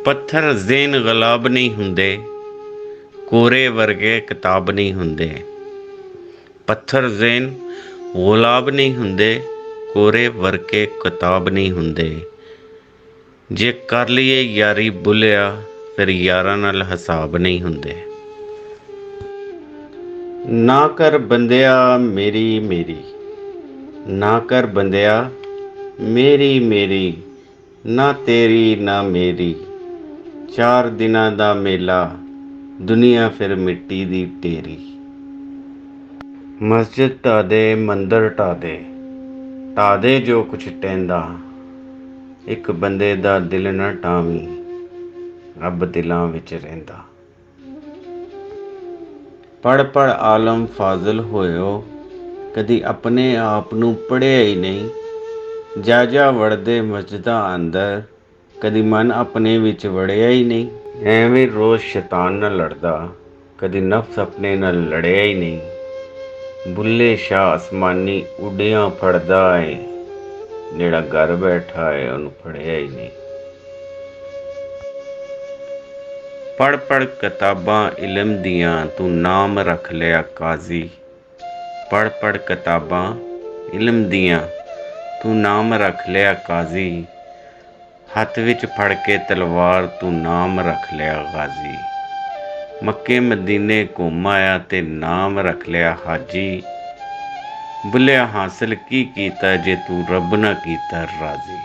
पत्थर ज़ेन गुलाब नहीं हुंदे, कोरे वर्गे किताब नहीं हुंदे। पत्थर ज़ेन गुलाब नहीं हुंदे, कोरे वर्गे किताब नहीं हुंदे। जे कर लईए यारी बुलिया, फिर यारां नाल हिसाब नहीं हुंदे। ना कर बंदिया मेरी मेरी, ना कर बंदिया मेरी मेरी, ना तेरी ना मेरी। चार दिनां दा मेला, दुनिया फिर मिट्टी दी ढेरी। मस्जिद ढा दे मंदिर ढा दे जो कुछ टहंदा। एक बंदे दा दिल ना ढावी, रब दिलां विच रहिंदा। पढ़ पढ़ आलम फाजिल होयो, कदी अपने आप नूं पढ़िया ही नहीं। जा वड़दे मस्जिदां अंदर, कदी मन अपने विच वड़िया ही नहीं। ਐਵੇਂ ਰੋਜ਼ ਸ਼ੈਤਾਨ ਨਾਲ ਲੜਦਾ, ਕਦੀ ਨਫਸ ਆਪਣੇ ਨਾਲ ਲੜਿਆ ਹੀ ਨਹੀਂ। ਬੁੱਲੇ ਸ਼ਾਹ ਅਸਮਾਨੀ ਉੱਡਿਆਂ ਫੜਦਾ ਏ, ਜਿਹੜਾ ਘਰ ਬੈਠਾ ਏ ਉਹਨੂੰ ਫੜਿਆ ਹੀ ਨਹੀਂ। ਪੜ੍ਹ ਪੜ੍ਹ ਕਿਤਾਬਾਂ ਇਲਮ ਦੀਆਂ ਤੂੰ ਨਾਮ ਰੱਖ ਲਿਆ ਕਾਜ਼ੀ। ਪੜ੍ਹ ਪੜ੍ਹ ਕਿਤਾਬਾਂ ਇਲਮ ਦੀਆਂ ਤੂੰ ਨਾਮ ਰੱਖ ਲਿਆ ਕਾਜ਼ੀ। ਹੱਥ ਵਿੱਚ ਫੜ ਕੇ ਤਲਵਾਰ ਤੂੰ ਨਾਮ ਰੱਖ ਲਿਆ ਗਾਜ਼ੀ। ਮੱਕੇ ਮਦੀਨੇ ਘੁੰਮ ਆਇਆ ਤੇ ਨਾਮ ਰੱਖ ਲਿਆ ਹਾਜੀ। ਬੁੱਲਿਆ ਹਾਸਿਲ ਕੀ ਕੀਤਾ ਜੇ ਤੂੰ ਰੱਬ ਨਾ ਕੀਤਾ ਰਾਜ਼ੀ।